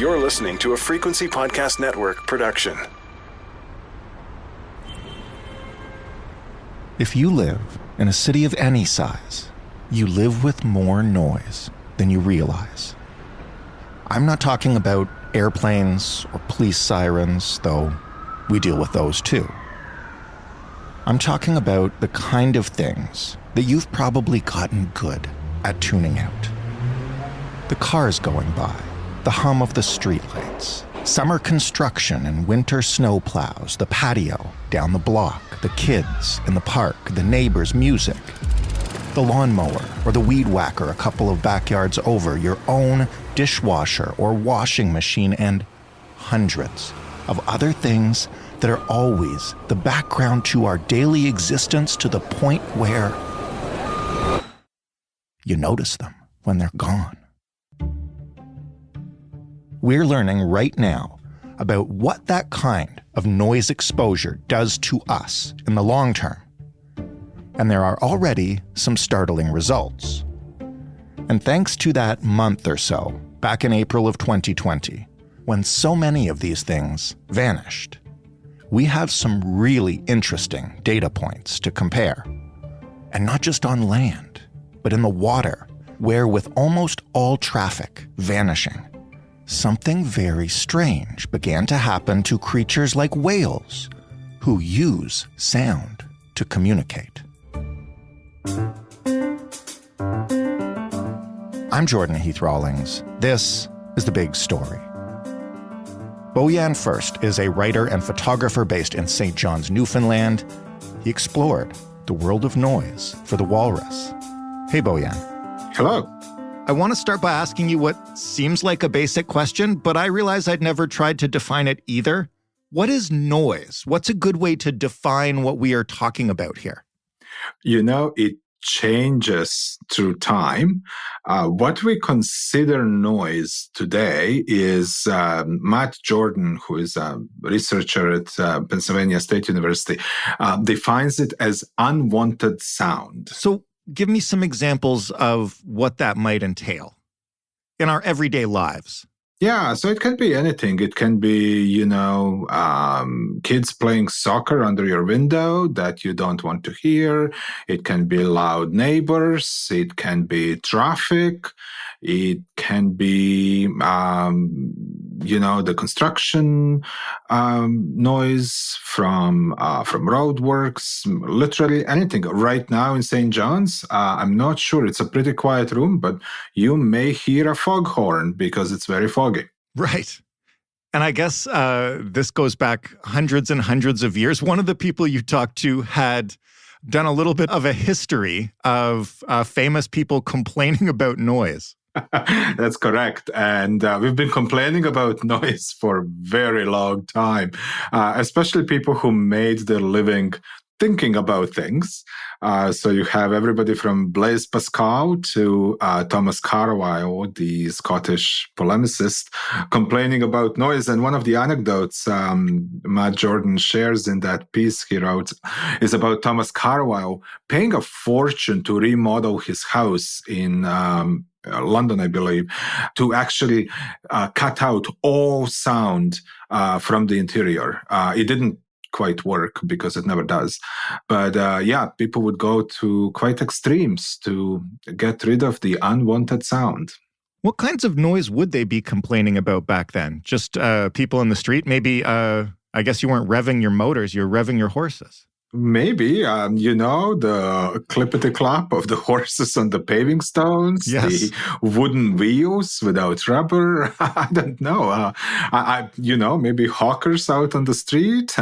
You're listening to a Frequency Podcast Network production. If you live in a city of any size, you live with more noise than you realize. I'm not talking about airplanes or police sirens, though we deal with those too. I'm talking about the kind of things that you've probably gotten good at tuning out. The cars going by, the hum of the streetlights, summer construction and winter snow plows, the patio down the block, the kids in the park, the neighbors' music, the lawnmower or the weed whacker a couple of backyards over, your own dishwasher or washing machine, and hundreds of other things that are always the background to our daily existence, to the point where you notice them when they're gone. We're learning right now about what that kind of noise exposure does to us in the long term. And there are already some startling results. And thanks to that month or so, back in April of 2020, when so many of these things vanished, we have some really interesting data points to compare. And not just on land, but in the water, where with almost all traffic vanishing, something very strange began to happen to creatures like whales, who use sound to communicate. I'm Jordan Heath Rawlings. This is The Big Story. Bojan First is a writer and photographer based in St. John's, Newfoundland. He explored the world of noise for The Walrus. Hey, Bojan. Hello. I want to start by asking you what seems like a basic question, but I realize I'd never tried to define it either. What is noise? What's a good way to define what we are talking about here? You know, it changes through time. What we consider noise today is Matt Jordan, who is a researcher at Pennsylvania State University, defines it as unwanted sound. So give me some examples of what that might entail in our everyday lives. Yeah, so it can be anything. It can be, kids playing soccer under your window that you don't want to hear. It can be loud neighbors. It can be traffic. It can be, the construction noise from roadworks, literally anything. Right now in St. John's, I'm not sure. It's a pretty quiet room, but you may hear a foghorn because it's very foggy. Right. And I guess this goes back hundreds and hundreds of years. One of the people you talked to had done a little bit of a history of famous people complaining about noise. That's correct. And we've been complaining about noise for a very long time, especially people who made their living thinking about things. So you have everybody from Blaise Pascal to Thomas Carlyle, the Scottish polemicist, complaining about noise. And one of the anecdotes Matt Jordan shares in that piece he wrote is about Thomas Carlyle paying a fortune to remodel his house in London, I believe, to actually cut out all sound from the interior. It didn't quite work because it never does. But people would go to quite extremes to get rid of the unwanted sound. What kinds of noise would they be complaining about back then? Just people in the street? Maybe, I guess you weren't revving your motors, you're revving your horses. Maybe, the clippity-clop of the horses on the paving stones, yes. The wooden wheels without rubber. I don't know. Maybe hawkers out on the street.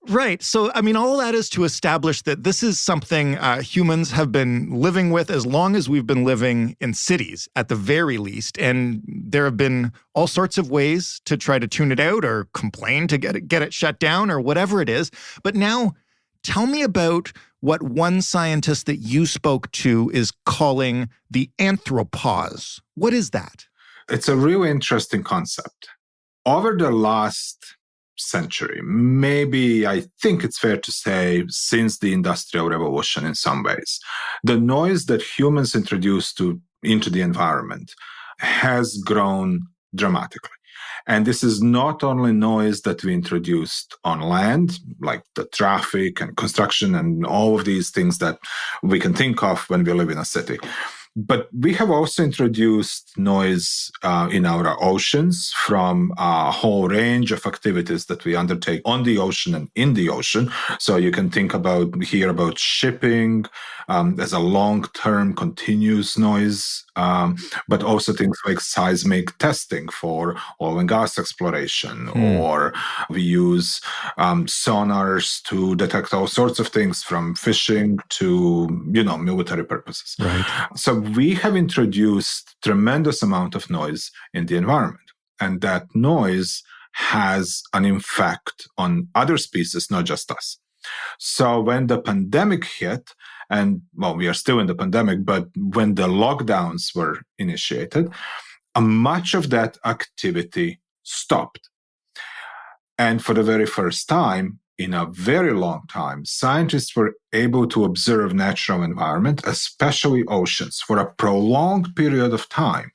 Right. So, all of that is to establish that this is something humans have been living with as long as we've been living in cities, at the very least. And there have been all sorts of ways to try to tune it out or complain to get it shut down or whatever it is. But now, tell me about what one scientist that you spoke to is calling the Theanthropause. What is that? It's a really interesting concept. Over the last century, maybe I think it's fair to say since the Industrial Revolution in some ways, the noise that humans introduced into the environment has grown dramatically. And this is not only noise that we introduced on land, like the traffic and construction and all of these things that we can think of when we live in a city. But we have also introduced noise in our oceans from a whole range of activities that we undertake on the ocean and in the ocean. So you can think about shipping as a long-term continuous noise, but also things like seismic testing for oil and gas exploration, or we use sonars to detect all sorts of things from fishing to, military purposes. Right. So we have introduced tremendous amount of noise in the environment, and that noise has an effect on other species, not just us. So when the pandemic hit, and we are still in the pandemic, but when the lockdowns were initiated, much of that activity stopped. And for the very first time, in a very long time, scientists were able to observe natural environment, especially oceans, for a prolonged period of time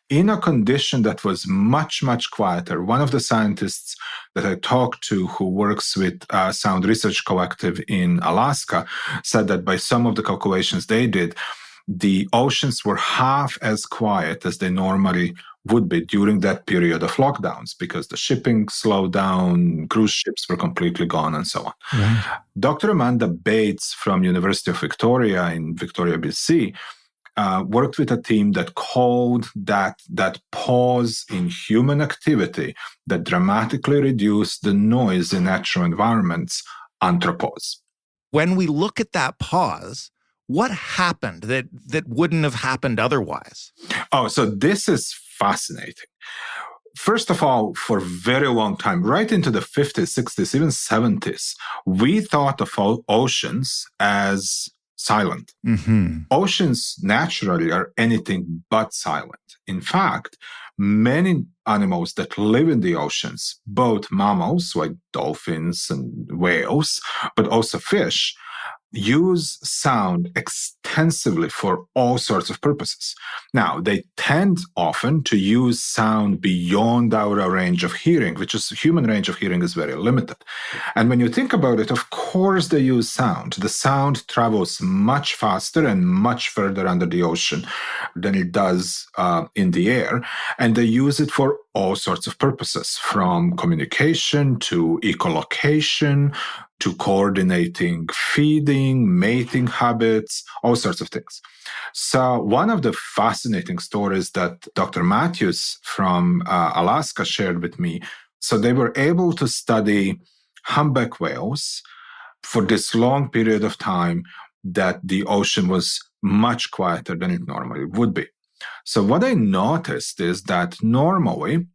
in a condition that was much, much quieter. One of the scientists that I talked to who works with Sound Research Collective in Alaska said that by some of the calculations they did, the oceans were half as quiet as they normally would be during that period of lockdowns because the shipping slowed down, cruise ships were completely gone, and so on. Right. Dr. Amanda Bates from University of Victoria in Victoria, BC, worked with a team that called that pause in human activity that dramatically reduced the noise in natural environments, Theanthropause. When we look at that pause, what happened that wouldn't have happened otherwise? Oh, so this is fascinating. First of all, for a very long time, right into the 50s, 60s, even 70s, we thought of oceans as silent. Mm-hmm. Oceans naturally are anything but silent. In fact, many animals that live in the oceans, both mammals like dolphins and whales, but also fish, use sound extensively for all sorts of purposes. Now, they tend often to use sound beyond our range of hearing, which is human range of hearing is very limited. And when you think about it, of course they use sound. The sound travels much faster and much further under the ocean than it does in the air. And they use it for all sorts of purposes, from communication to echolocation, to coordinating feeding, mating habits, all sorts of things. So one of the fascinating stories that Dr. Matthews from Alaska shared with me, so they were able to study humpback whales for this long period of time that the ocean was much quieter than it normally would be. So what I noticed is that normally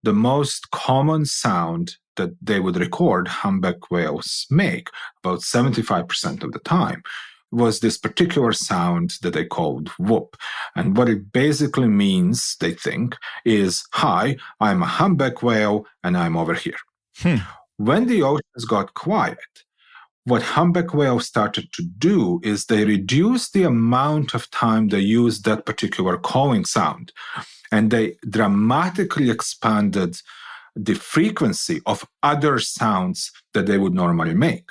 the most common sound that they would record humpback whales make, about 75% of the time, was this particular sound that they called whoop. And what it basically means, they think, is, hi, I'm a humpback whale and I'm over here. When the oceans got quiet, what humpback whales started to do is they reduced the amount of time they used that particular calling sound, and they dramatically expanded the frequency of other sounds that they would normally make.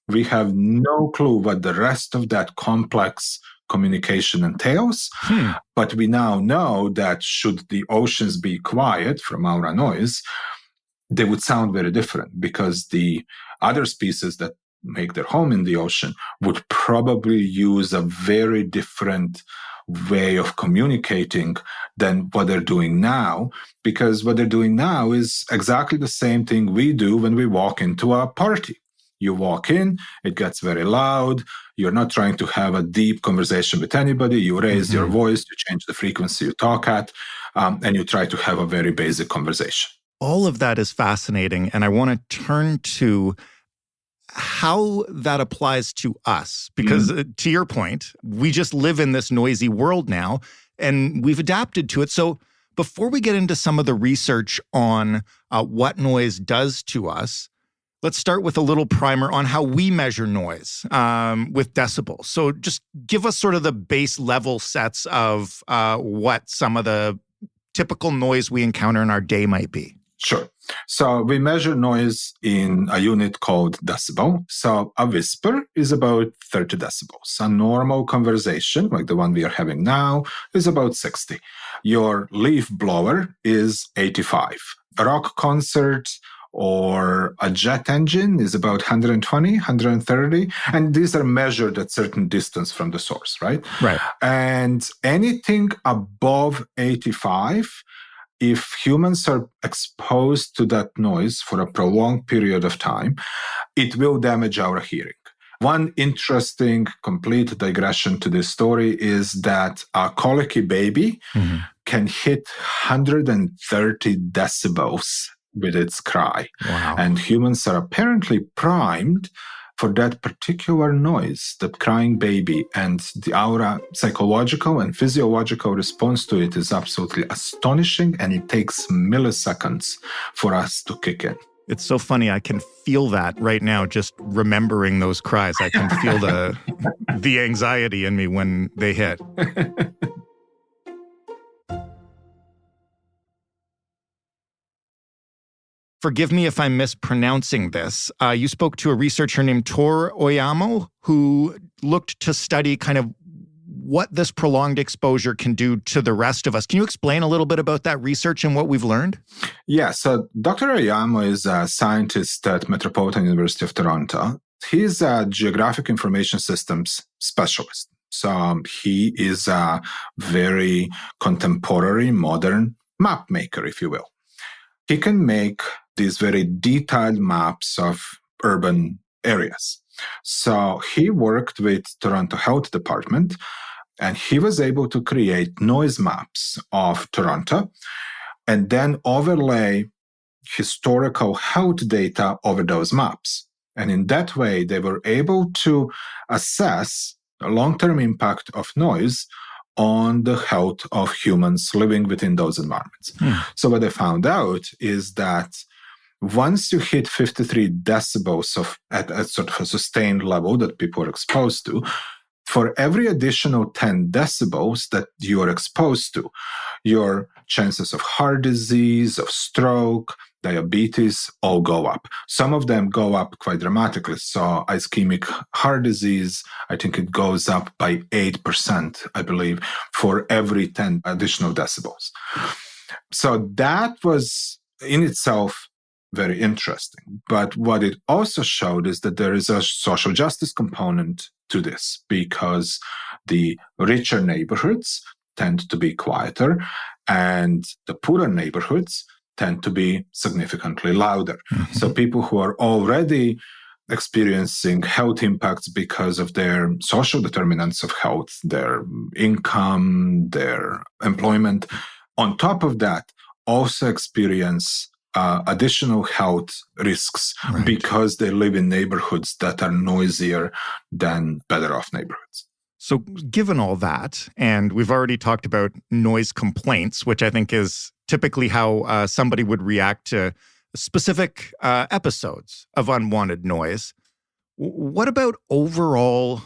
We have no clue what the rest of that complex communication entails, but we now know that should the oceans be quiet from our noise, they would sound very different because the other species that make their home in the ocean would probably use a very different way of communicating than what they're doing now, because what they're doing now is exactly the same thing we do when we walk into a party. You walk in, it gets very loud, you're not trying to have a deep conversation with anybody, you raise your voice, you change the frequency you talk at, and you try to have a very basic conversation. All of that is fascinating, and I want to turn to how that applies to us, because to your point, we just live in this noisy world now and we've adapted to it. So before we get into some of the research on what noise does to us, let's start with a little primer on how we measure noise with decibels. So just give us sort of the base level sets of what some of the typical noise we encounter in our day might be? Sure. So we measure noise in a unit called decibel. So a whisper is about 30 decibels. A normal conversation, like the one we are having now, is about 60. Your leaf blower is 85. A rock concert or a jet engine is about 120, 130. And these are measured at certain distance from the source, right? Right. And anything above 85, if humans are exposed to that noise for a prolonged period of time, it will damage our hearing. One interesting, complete digression to this story is that a colicky baby can hit 130 decibels with its cry. Wow. And humans are apparently primed for that particular noise, the crying baby, and our psychological and physiological response to it is absolutely astonishing, and it takes milliseconds for us to kick in. It's so funny. I can feel that right now, just remembering those cries. I can feel the anxiety in me when they hit. Forgive me if I'm mispronouncing this. You spoke to a researcher named Tor Oyamo, who looked to study kind of what this prolonged exposure can do to the rest of us. Can you explain a little bit about that research and what we've learned? Yeah, so Dr. Oyamo is a scientist at Metropolitan University of Toronto. He's a geographic information systems specialist. So he is a very contemporary, modern map maker, if you will. He can make these very detailed maps of urban areas. So he worked with Toronto Health Department, and he was able to create noise maps of Toronto and then overlay historical health data over those maps. And in that way, they were able to assess the long-term impact of noise on the health of humans living within those environments. So what they found out is that once you hit 53 decibels at sort of a sustained level that people are exposed to, for every additional 10 decibels that you are exposed to, your chances of heart disease, of stroke, diabetes all go up. Some of them go up quite dramatically. So ischemic heart disease, I think it goes up by 8%, I believe, for every 10 additional decibels. So that was in itself very interesting. But what it also showed is that there is a social justice component to this, because the richer neighborhoods tend to be quieter and the poorer neighborhoods tend to be significantly louder. So people who are already experiencing health impacts because of their social determinants of health, their income, their employment, on top of that, also experience additional health risks because they live in neighborhoods that are noisier than better off neighborhoods. So given all that, and we've already talked about noise complaints, which I think is typically how somebody would react to specific episodes of unwanted noise. What about overall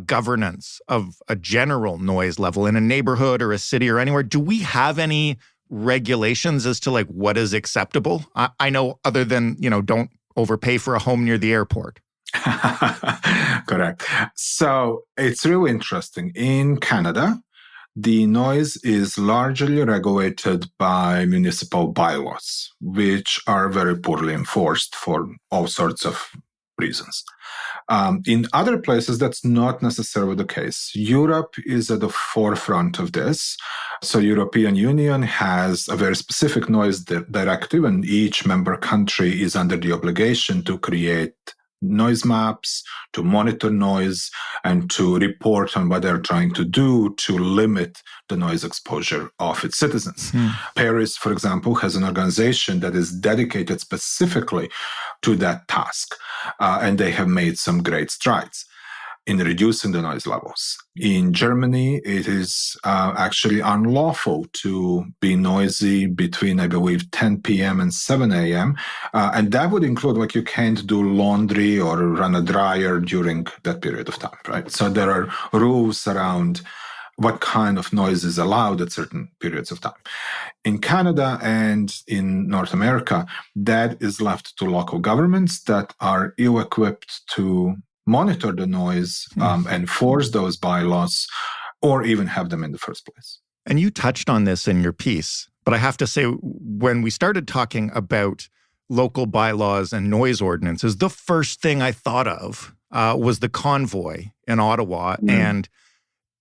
governance of a general noise level in a neighborhood or a city or anywhere? Do we have any regulations as to like what is acceptable? I know other than, don't overpay for a home near the airport. Correct. So it's really interesting. In Canada, the noise is largely regulated by municipal bylaws, which are very poorly enforced for all sorts of reasons. In other places, that's not necessarily the case. Europe is at the forefront of this. So European Union has a very specific noise directive, and each member country is under the obligation to create noise maps, to monitor noise, and to report on what they're trying to do to limit the noise exposure of its citizens. Paris, for example, has an organization that is dedicated specifically to that task, and they have made some great strides in reducing the noise levels. In Germany, it is actually unlawful to be noisy between, I believe, 10 p.m. and 7 a.m. And that would include, like, you can't do laundry or run a dryer during that period of time, right? So there are rules around what kind of noise is allowed at certain periods of time. In Canada and in North America, that is left to local governments that are ill-equipped to monitor the noise, enforce those bylaws, or even have them in the first place. And you touched on this in your piece, but I have to say, when we started talking about local bylaws and noise ordinances, the first thing I thought of was the Convoy in Ottawa and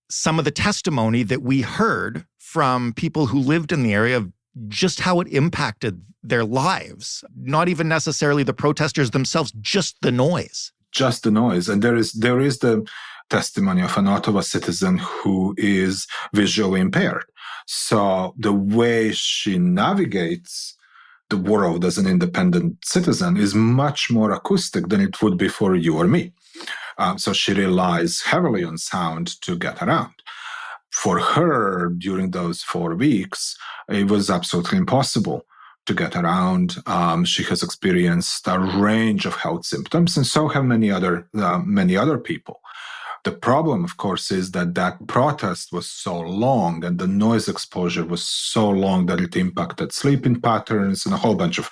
some of the testimony that we heard from people who lived in the area of just how it impacted their lives. Not even necessarily the protesters themselves, just the noise. Just the noise. And there is the testimony of an Ottawa citizen who is visually impaired. So the way she navigates the world as an independent citizen is much more acoustic than it would be for you or me. So she relies heavily on sound to get around. For her, during those 4 weeks, it was absolutely impossible to get around. She has experienced a range of health symptoms, and so have many other people. The problem, of course, is that protest was so long and the noise exposure was so long that it impacted sleeping patterns and a whole bunch of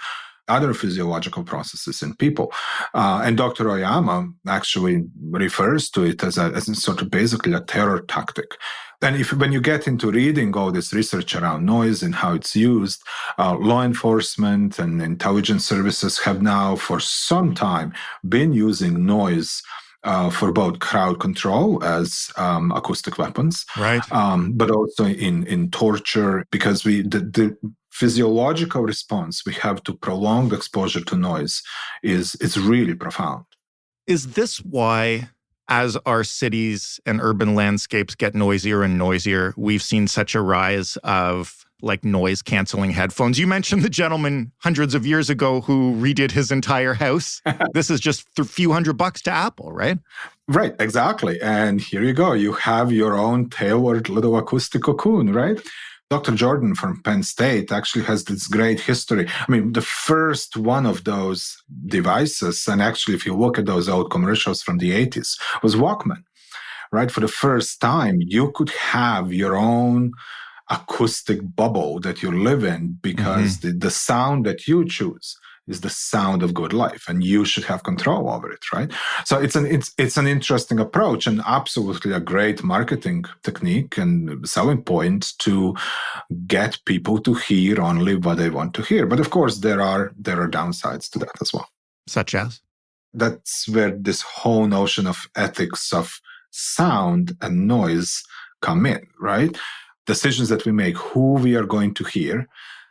other physiological processes in people. And Dr. Oyama actually refers to it as a sort of basically a terror tactic. And when you get into reading all this research around noise and how it's used, law enforcement and intelligence services have now for some time been using noise for both crowd control as acoustic weapons, right? But also in torture, because the physiological response we have to prolonged exposure to noise is really profound. Is this why, as our cities and urban landscapes get noisier and noisier, we've seen such a rise of noise-canceling headphones? You mentioned the gentleman hundreds of years ago who redid his entire house. This is just a few $100 to Apple, right? Right, exactly. And here you go. You have your own tailored little acoustic cocoon, right? Dr. Jordan from Penn State actually has this great history. I mean, the first one of those devices, and actually if you look at those old commercials from the 80s, was Walkman, right? For the first time, you could have your own acoustic bubble that you live in because the sound that you choose is the sound of good life, and you should have control over it, right? So it's an interesting approach and absolutely a great marketing technique and selling point to get people to hear only what they want to hear. But of course, there are downsides to that as well. Such as? That's where this whole notion of ethics of sound and noise come in, right? Decisions that we make, who we are going to hear,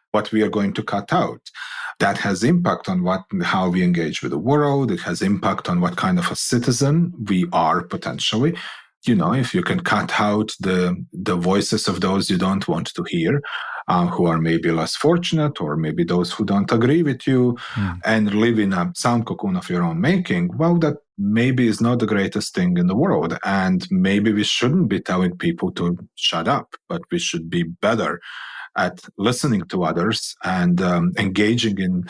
what we are going to cut out. That has impact on how we engage with the world. It has impact on what kind of a citizen we are potentially. You know, if you can cut out the voices of those you don't want to hear, who are maybe less fortunate, or maybe those who don't agree with you, and live in a sound cocoon of your own making, well, that maybe is not the greatest thing in the world. And maybe we shouldn't be telling people to shut up, but we should be better at listening to others and engaging in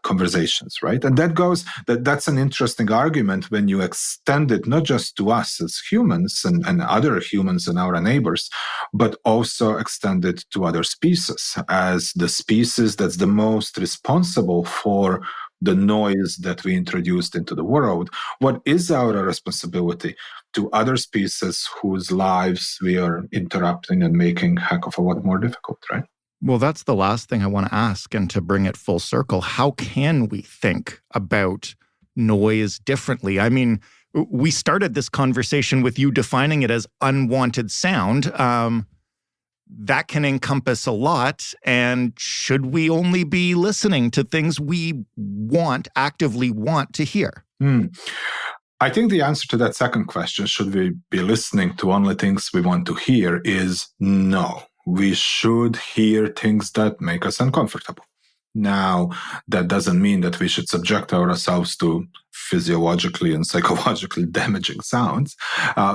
conversations, right? And that's an interesting argument when you extend it not just to us as humans and other humans and our neighbors, but also extend it to other species as the species that's the most responsible for the noise that we introduced into the world. What is our responsibility to other species whose lives we are interrupting and making heck of a lot more difficult, right? Well, that's the last thing I want to ask. And to bring it full circle, how can we think about noise differently? I mean, we started this conversation with you defining it as unwanted sound. That can encompass a lot. And should we only be listening to things we actively want to hear? I think the answer to that second question, should we be listening to only things we want to hear, is no. We should hear things that make us uncomfortable. Now, that doesn't mean that we should subject ourselves to physiologically and psychologically damaging sounds.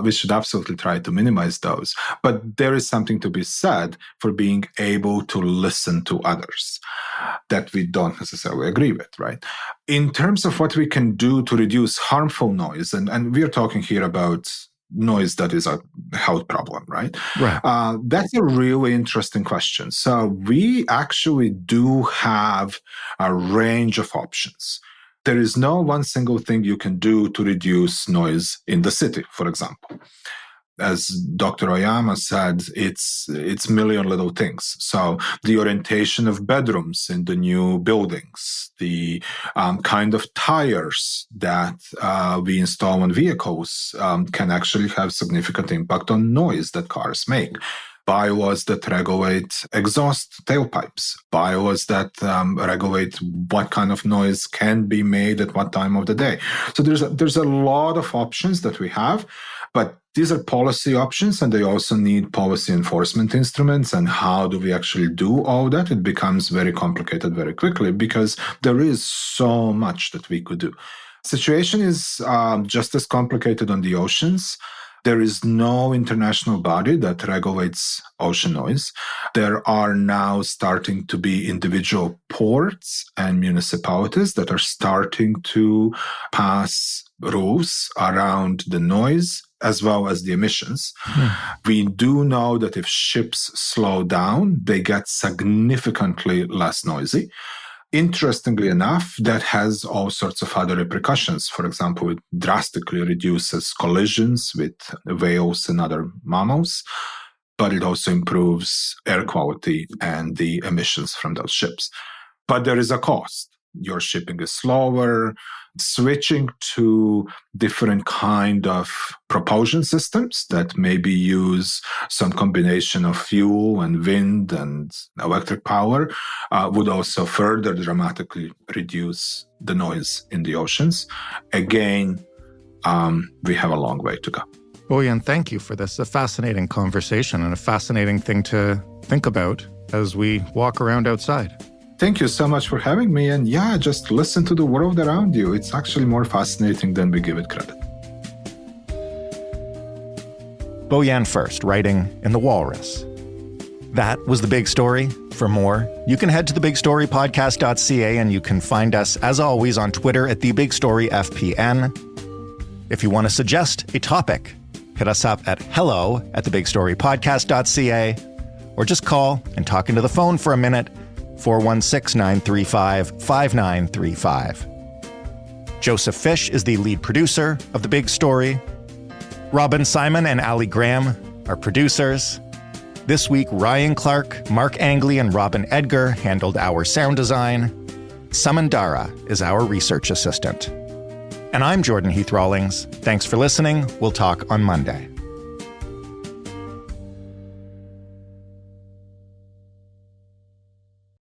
We should absolutely try to minimize those. But there is something to be said for being able to listen to others that we don't necessarily agree with, right? In terms of what we can do to reduce harmful noise, and we're talking here about noise that is a health problem, right? Right. That's a really interesting question. So we actually do have a range of options. There is no one single thing you can do to reduce noise in the city, for example. As Dr. Oyama said, it's million little things. So the orientation of bedrooms in the new buildings, the kind of tires that we install on vehicles can actually have significant impact on noise that cars make. Bylaws that regulate exhaust tailpipes, bylaws that regulate what kind of noise can be made at what time of the day. So there's a lot of options that we have, but these are policy options, and they also need policy enforcement instruments. And how do we actually do all that? It becomes very complicated very quickly because there is so much that we could do. Situation is just as complicated on the oceans. There is no international body that regulates ocean noise. There are now starting to be individual ports and municipalities that are starting to pass rules around the noise as well as the emissions. We do know that if ships slow down, they get significantly less noisy. Interestingly enough, that has all sorts of other repercussions. For example, it drastically reduces collisions with whales and other mammals, but it also improves air quality and the emissions from those ships. But there is a cost. Your shipping is slower. Switching to different kind of propulsion systems that maybe use some combination of fuel and wind and electric power would also further dramatically reduce the noise in the oceans. Again, we have a long way to go. Bojan, thank you for this. A fascinating conversation and a fascinating thing to think about as we walk around outside. Thank you so much for having me. And yeah, just listen to the world around you. It's actually more fascinating than we give it credit. Bojan First, writing in The Walrus. That was The Big Story. For more, you can head to thebigstorypodcast.ca, and you can find us, as always, on Twitter at TheBigStoryFPN. If you want to suggest a topic, hit us up at hello@thebigstorypodcast.ca, or just call and talk into the phone for a minute, 416-935-5935. Joseph Fish is the lead producer of The Big Story. Robin Simon and Ali Graham are producers. This week, Ryan Clark, Mark Angley, and Robin Edgar handled our sound design. Samandara is our research assistant. And I'm Jordan Heath Rawlings. Thanks for listening. We'll talk on Monday.